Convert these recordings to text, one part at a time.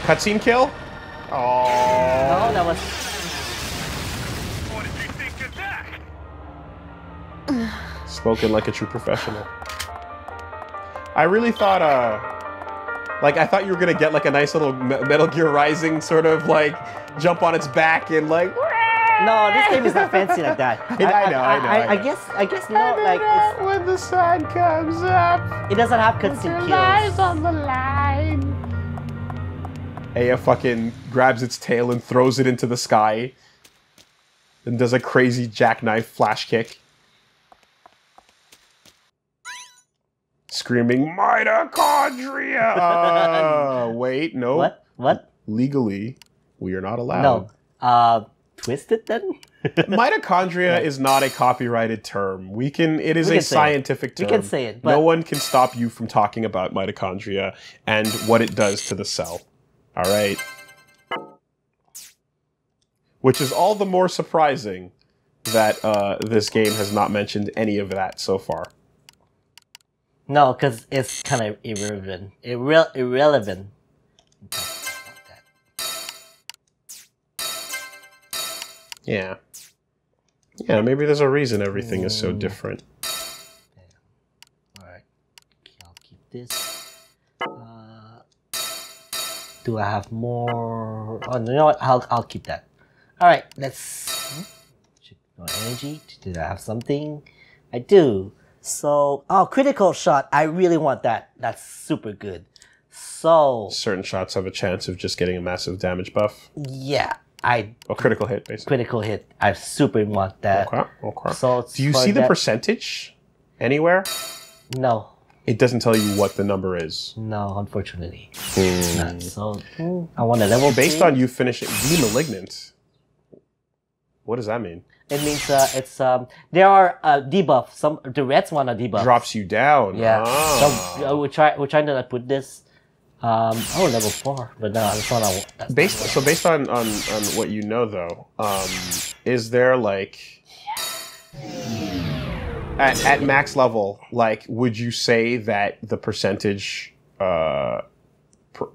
Cutscene kill? Oh. No, that was... What did you think of that? Spoken like a true professional. I really thought, like, I thought you were gonna get like a nice little Metal Gear Rising sort of like jump on its back and like. No, this game is not fancy like that. I know. I guess no, like it's, when the sun comes up, it doesn't have cutscene kills. on the line. Aya fucking grabs its tail and throws it into the sky, and does a crazy jackknife flash kick. Screaming mitochondria! Wait, no. What? Legally, we are not allowed. No. Twist it then? Mitochondria is not a copyrighted term. It is a scientific term. We can say it, but no one can stop you from talking about mitochondria and what it does to the cell. All right? Which is all the more surprising that this game has not mentioned any of that so far. No, because it's kind of irrelevant. Irrelevant. Yeah. Yeah, maybe there's a reason everything is so different. Alright. I'll keep this. Do I have more? Oh, you know what? I'll keep that. Alright, let's... Check no energy. Did I have something? I do. So, critical shot. I really want that. That's super good. So... Certain shots have a chance of just getting a massive damage buff. Yeah. Critical hit, basically. Critical hit. I super want that. Okay. So do you see the percentage anywhere? No. It doesn't tell you what the number is. No, unfortunately. Not. So, I want a level Based 3. on you finishing the malignant. What does that mean? It means there are debuff. The reds want a debuff. Drops you down. Yeah. Ah. So we're trying to not put this. Level 4, but no, that's not. Based on what you know though, is there like at max level, like would you say that the percentage, the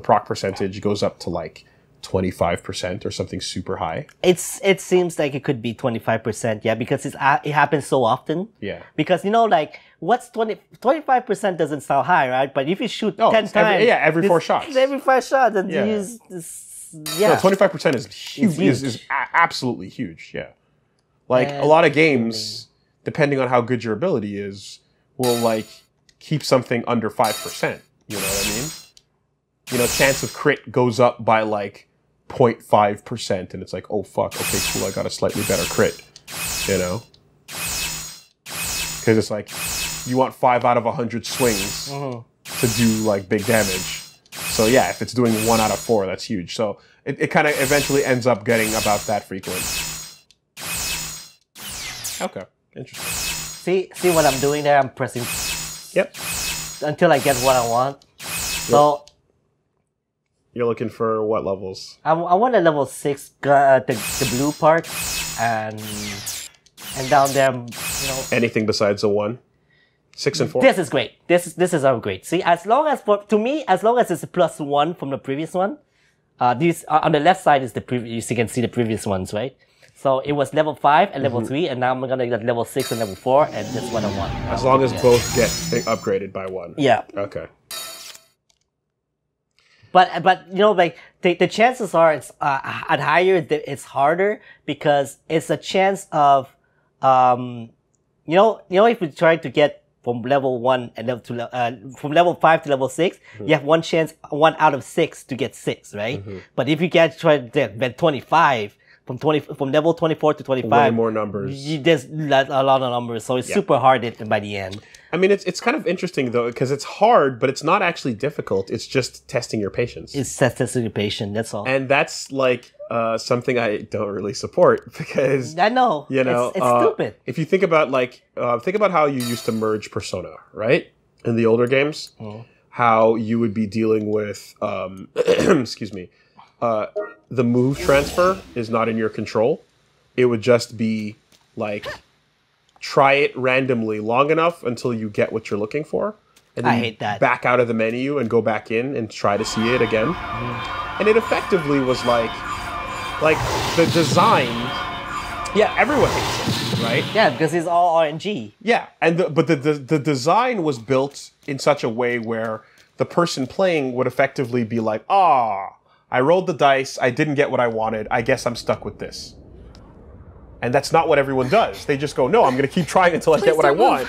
proc percentage goes up to like 25% or something super high? It seems like it could be 25%, yeah, because it happens so often. Yeah. Because like what's 25% doesn't sound high, right? But if you shoot 10 times, every 4 shots. Every 5 shots, and you use this, yeah. 25% is huge. Is absolutely huge. Yeah. Like a lot of games, depending on how good your ability is, will like keep something under 5%. You know what I mean? You know, chance of crit goes up by like 0.5%, and it's like, oh fuck, okay, cool, I got a slightly better crit, you know? Because it's like, you want 5 out of 100 swings to do like big damage. So yeah, if it's doing 1 out of 4, that's huge. So it kind of eventually ends up getting about that frequent. Okay, interesting. See what I'm doing there? I'm pressing. Yep. Until I get what I want. So. You're looking for what levels? I want a level 6, the blue part, and down there, you know. Anything besides a 1? 6 and 4? This is great. This is great. See, as long as to me, as long as it's a +1 from the previous one, these on the left side is the previous. You can see the previous ones, right? So it was level 5 and level 3, and now I'm gonna get level 6 and level 4, and that's what I want. As long as both get upgraded by 1. Yeah. Okay. But you know, like the chances are it's at higher it's harder because it's a chance of you know if you try to get from level 1 and level to from level 5 to level 6, you have 1 chance 1 out of 6 to get 6, right? But if you try to get 25 from level 24 to 25, way more numbers. There's a lot of numbers, so it's super hard by the end. I mean, it's kind of interesting though, because it's hard, but it's not actually difficult. It's just testing your patience. It's testing your patience. That's all. And that's like something I don't really support because I know, you know, it's stupid. If you think about how you used to merge Persona, right? In the older games, how you would be dealing with, excuse me, the move transfer is not in your control. It would just be like, try it randomly long enough until you get what you're looking for. And then I you hate that. back out of the menu and go back in and try to see it again. And it effectively was like the design. Yeah, everyone hates it, right? Yeah, because it's all RNG. Yeah, and but the design was built in such a way where the person playing would effectively be like, I rolled the dice, I didn't get what I wanted, I guess I'm stuck with this. And that's not what everyone does. They just go, no, I'm going to keep trying until I get what I want.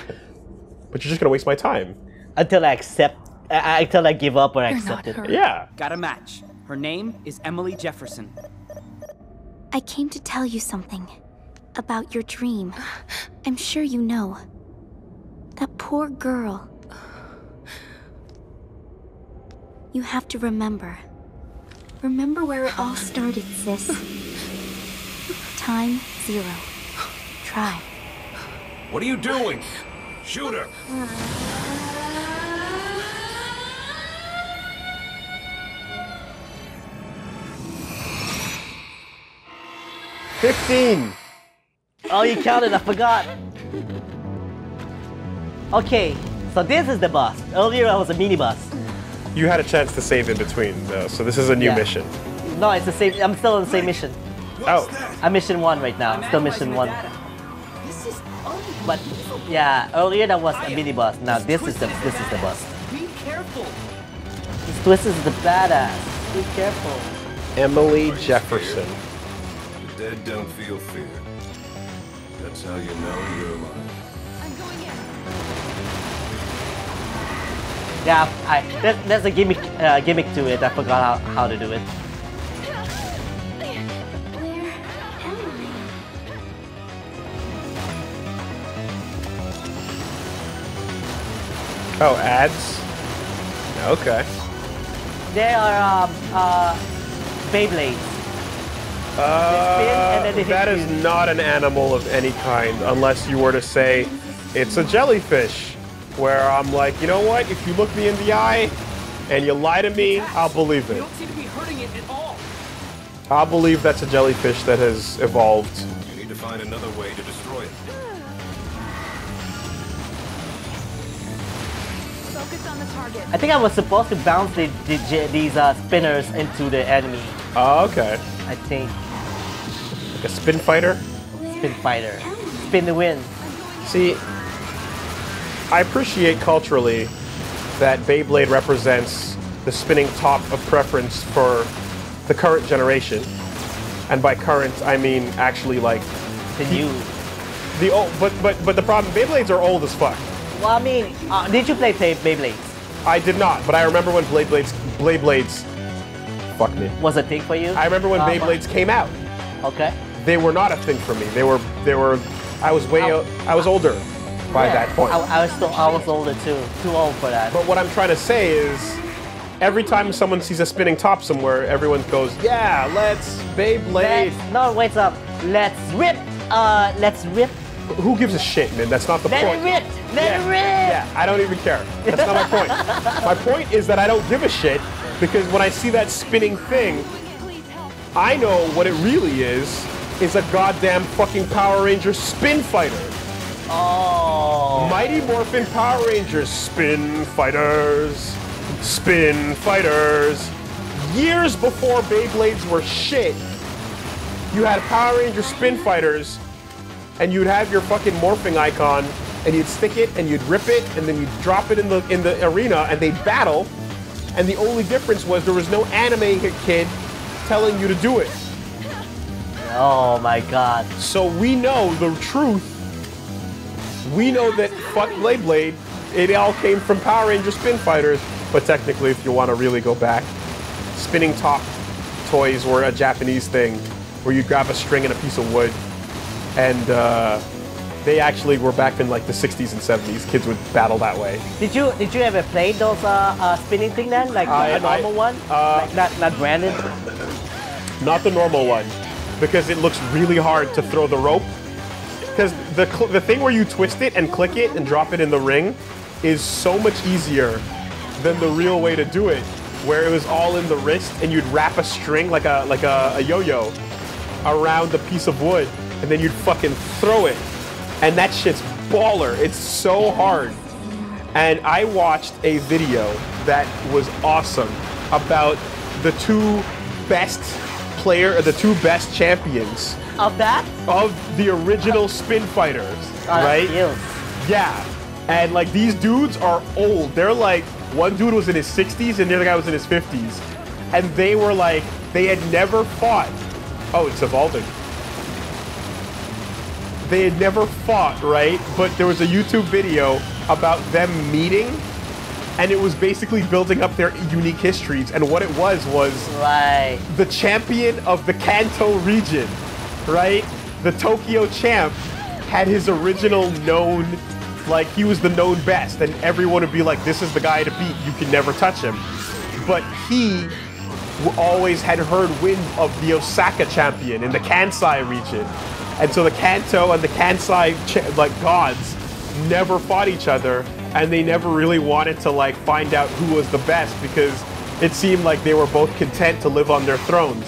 But you're just going to waste my time. Until I accept, until I give up or You're accept not it. her. Yeah. Got a match. Her name is Emily Jefferson. I came to tell you something. About your dream. I'm sure you know. That poor girl. You have to remember. Remember where it all started, sis. Time 0. Try. What are you doing? Shoot her. $15. Oh, you counted, I forgot. Okay, so this is the boss. Earlier I was a mini boss. You had a chance to save in between, though, so this is a new Yeah. mission. No, it's the same, I'm still on the same mission. Oh. I'm mission 1 right now, I'm still mission 1. This is unbelievable. But yeah, earlier that was a mini boss. Now this is the boss. Be careful. This twist is the badass. Be careful. Emily Jefferson. The dead don't feel fear. That's how you know you're alive. I'm going in. Yeah, there's a gimmick to it. I forgot how to do it. Where am Oh, ads? Okay. They are Beyblades. and then they hit That you. is not an animal of any kind, unless you were to say it's a jellyfish, where I'm like, you know what? If you look me in the eye and you lie to me, I'll believe You it. don't seem to be hurting it at all. I'll believe that's a jellyfish that has evolved. You need to find another way to destroy it. Focus on the target. I think I was supposed to bounce these spinners into the enemy. Oh, okay. I think. Like a spin fighter? Spin fighter. Spin the wind. See, I appreciate culturally that Beyblade represents the spinning top of preference for the current generation. And by current, I mean actually like The new. the old. But the problem, Beyblades are old as fuck. Well, I mean, did you play Beyblades? I did not, but I remember when Blades. Fuck me. Was a thing for you? I remember when Beyblades came out. Okay. They were not a thing for me. They were. I was I was older by that point. I was older too. Too old for that. But what I'm trying to say is, every time someone sees a spinning top somewhere, everyone goes, "Yeah, let's Beyblade." No, wait up. Let's rip. Let's rip. Who gives a shit, man? That's not the Let point. it rip. Let it rip. Yeah, I don't even care. That's not my point. My point is that I don't give a shit because when I see that spinning thing, I know what it really is a goddamn fucking Power Ranger spin fighter. Oh. Mighty Morphin Power Rangers spin fighters. Spin fighters. Years before Beyblades were shit, you had Power Ranger spin fighters, and you'd have your fucking morphing icon, and you'd stick it, and you'd rip it, and then you'd drop it in the arena, and they'd battle. And the only difference was there was no anime kid telling you to do it. Oh my God. So we know the truth. We know that fuck Beyblade, it all came from Power Ranger spin fighters. But technically, if you want to really go back, spinning top toys were a Japanese thing, where you grab a string and a piece of wood, and they actually were back in like the 60s and 70s. Kids would battle that way. Did you ever play those spinning thing then, like a normal one, like not branded? Not the normal one, because it looks really hard to throw the rope. Because the thing where you twist it and click it and drop it in the ring is so much easier than the real way to do it, where it was all in the wrist and you'd wrap a string like a yo-yo around a piece of wood, and then you'd fucking throw it. And that shit's baller. It's so hard. And I watched a video that was awesome about the two best champions Of that? of the original Spin Fighters, right? Yeah. And like these dudes are old. They're like, one dude was in his 60s and the other guy was in his 50s. And they were like, they had never fought. Oh, it's evolving. They had never fought, right? But there was a YouTube video about them meeting, and it was basically building up their unique histories. And what it was right. the champion of the Kanto region, right? The Tokyo champ had his original known, like he was the known best, and everyone would be like, this is the guy to beat, you can never touch him. But he always had heard wind of the Osaka champion in the Kansai region. And so the Kanto and the Kansai gods never fought each other, and they never really wanted to like find out who was the best because it seemed like they were both content to live on their thrones.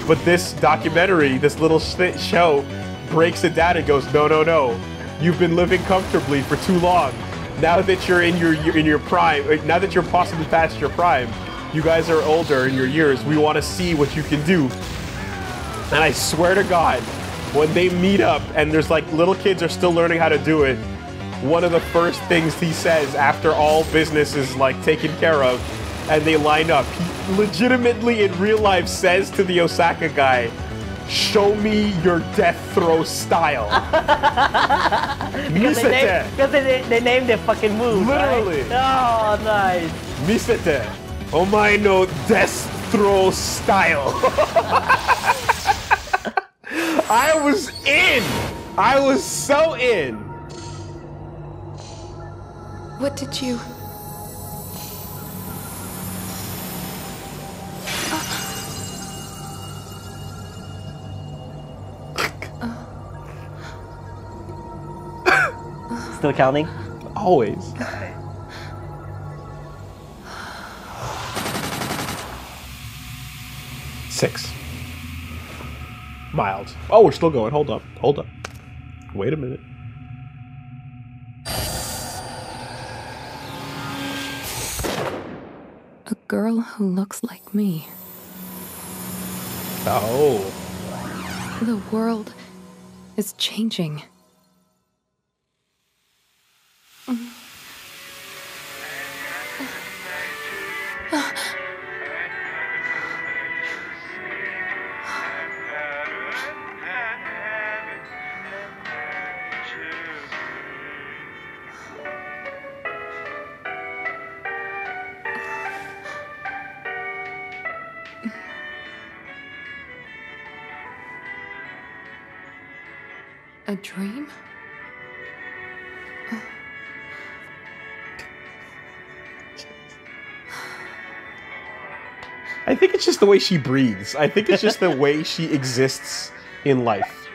But this documentary, this little show, breaks it down and goes, no, no, no. You've been living comfortably for too long. Now that you're in your prime, now that you're possibly past your prime, you guys are older in your years. We want to see what you can do. And I swear to God, when they meet up and there's like little kids are still learning how to do it, one of the first things he says after all business is like taken care of and they line up, he legitimately in real life says to the Osaka guy, show me your death throw style. Because they named their fucking move. Literally. Right? Oh, nice. Misete. Omae no death throw style. I was in. I was so in. What did you... Still counting? Always. Six. Mild. Oh, we're still going. Hold up. Hold up. Wait a minute. A girl who looks like me. Oh. The world is changing. A dream? I think it's just the way she breathes. I think it's just the way she exists in life.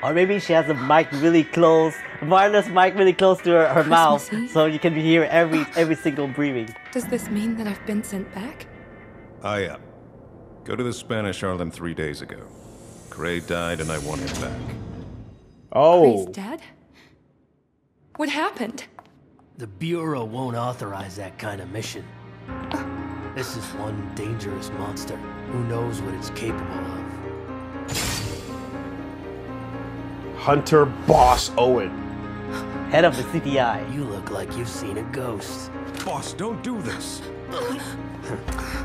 Or maybe she has a mic really close, wireless mic really close to her mouth, so you can hear every single breathing. Does this mean that I've been sent back? Yeah. Go to the Spanish Harlem 3 days ago. Gray died and I want him back. Oh. Gray's dead? What happened? The Bureau won't authorize that kind of mission. This is one dangerous monster. Who knows what it's capable of? Hunter Boss Owen. Head of the CPI. You look like you've seen a ghost. Boss, don't do this.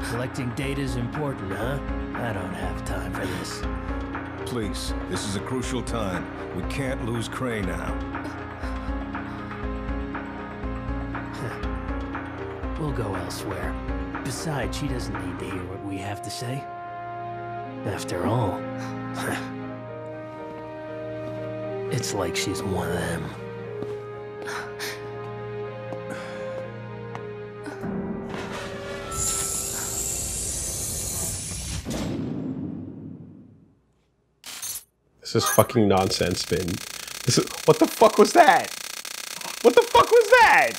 Collecting data's important, huh? I don't have time for this. Please, this is a crucial time. We can't lose Cray now. We'll go elsewhere. Besides, she doesn't need to hear what we have to say. After all, it's like she's one of them. This is fucking nonsense, Finn. What the fuck was that? What the fuck was that?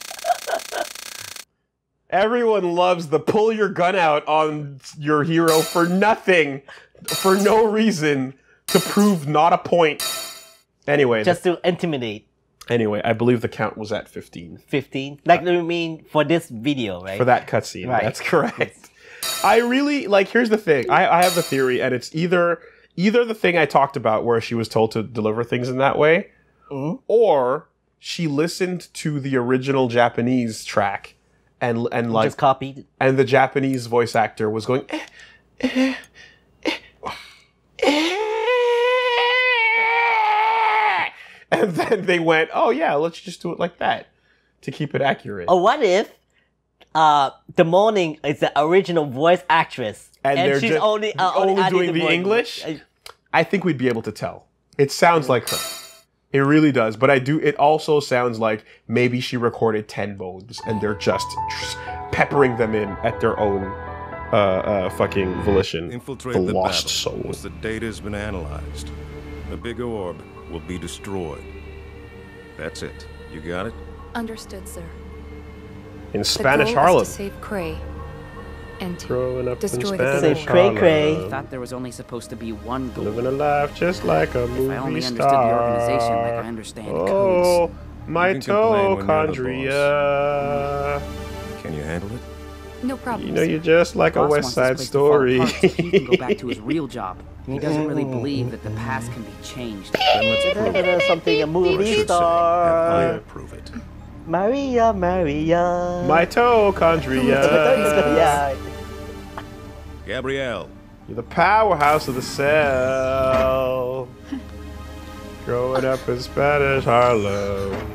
Everyone loves the pull your gun out on your hero for nothing, for no reason, to prove not a point. Anyway. Just to intimidate. Anyway, I believe the count was at 15. 15? Like, I mean, for this video, right? For that cutscene. Right. That's correct. I really, like, here's the thing. I have the theory, and it's either the thing I talked about where she was told to deliver things in that way, or she listened to the original Japanese track and like just copied. And the Japanese voice actor was going and then they went, oh yeah, let's just do it like that to keep it accurate. Or what if the morning is the original voice actress and they're she's just only doing the English? I think we'd be able to tell. It sounds like her. It really does. But it also sounds like maybe she recorded 10 modes and they're just peppering them in at their own fucking volition. Infiltrate the the lost battle. soul. Once the data's been analyzed, the big orb will be destroyed. That's it. You got it? Understood, sir. In Spanish the goal Harlem. is to save Cray and to Growing up in destroy the Spanish Save Cray Cray. Harlem. I thought there was only supposed to be one goal. Living a life just like a movie If I only understood star. the organization like I understand Oh, codes. mitochondria. Can you handle it? no problem. You know, sir. you're just like a Boss West wants Side this place to fall Story. apart so he can go back to his real job. He doesn't really believe that the past can be changed. Then let's prove it. Something a Or I movie should say, have star. I prove it. Maria. Mitochondria. Yeah. Gabrielle, You're the powerhouse of the cell. Growing up in Spanish Harlem.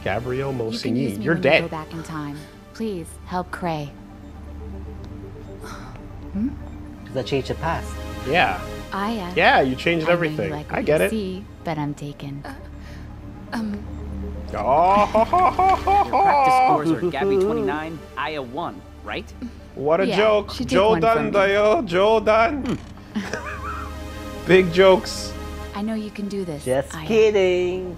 Gabrielle You can use Mosigny, me you're when you go dead. back in time. Please help Cray. Does that change the past? Yeah. Yeah, you changed everything. I get it. See, but I'm taken. Your practice scores are Gabby 29, Aya 1, right? What a Yeah, joke. she did one Jordan, from me. dayo, Jordan. Big jokes. I know you can do this. Just Aya. kidding.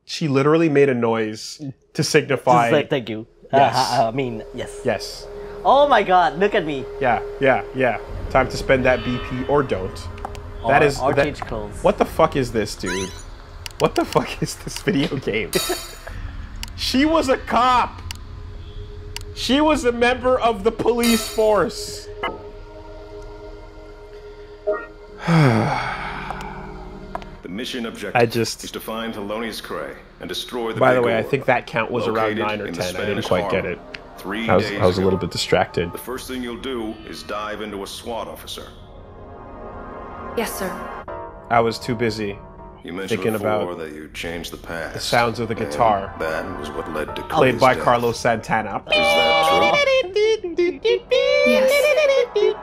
She literally made a noise to signify. Just like, thank you. Yes. I mean, yes. Yes. Oh my god, look at me. Yeah. Time to spend that BP or don't. Or change clothes. What the fuck is this, dude? What the fuck is this video game? She was a cop. She was a member of the police force. the mission objective is to find Thelonious Cray and destroy the By the big way, I orb. think that count was around Located 9 or in 10. the I didn't Spanish quite get Harlem. it. 3 I days was a ago. little bit distracted. The first thing you'll do is dive into a SWAT officer. Yes, sir. I was too busy You mentioned thinking before about that you changed the past. the sounds of the and guitar. That was what led to Played Cray's by death. Carlos Santana. Is that Yes.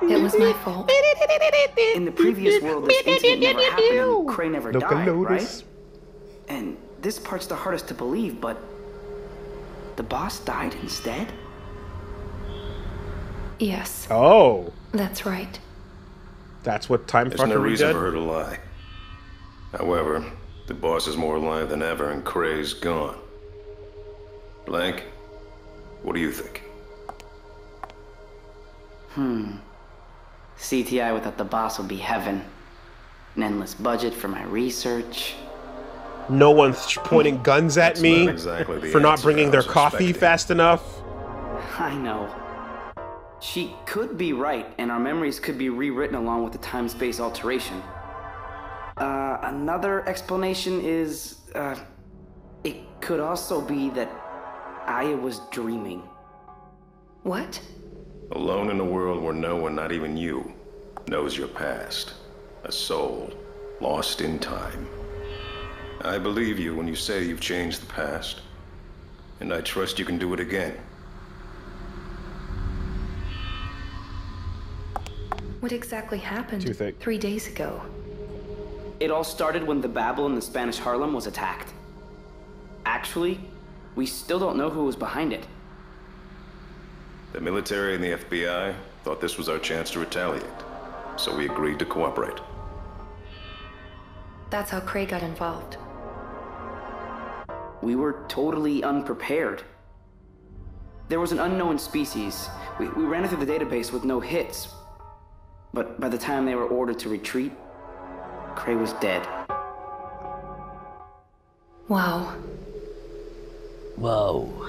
It was my fault. In the previous world, this incident never happened and Cray never Look died, at Lotus. right? And this part's the hardest to believe, but the boss died instead? Yes, Oh, that's right. that's what time There's no fuckery reason did? for her to lie. However, the boss is more alive than ever and Cray's gone. Blank, what do you think? CTI without the boss would be heaven. An endless budget for my research. No one's pointing guns at That's me not exactly the for not answer bringing I their was coffee expecting. fast enough. I know. She could be right, and our memories could be rewritten along with the time-space alteration. Another explanation is, it could also be that Aya was dreaming. What? Alone in a world where no one, not even you, knows your past. A soul lost in time. I believe you when you say you've changed the past. And I trust you can do it again. What exactly happened Too thick. 3 days ago? It all started when the Babel in the Spanish Harlem was attacked. Actually, we still don't know who was behind it. The military and the FBI thought this was our chance to retaliate. So we agreed to cooperate. That's how Cray got involved. We were totally unprepared. There was an unknown species. We ran it through the database with no hits. But by the time they were ordered to retreat, Cray was dead. Wow. Whoa.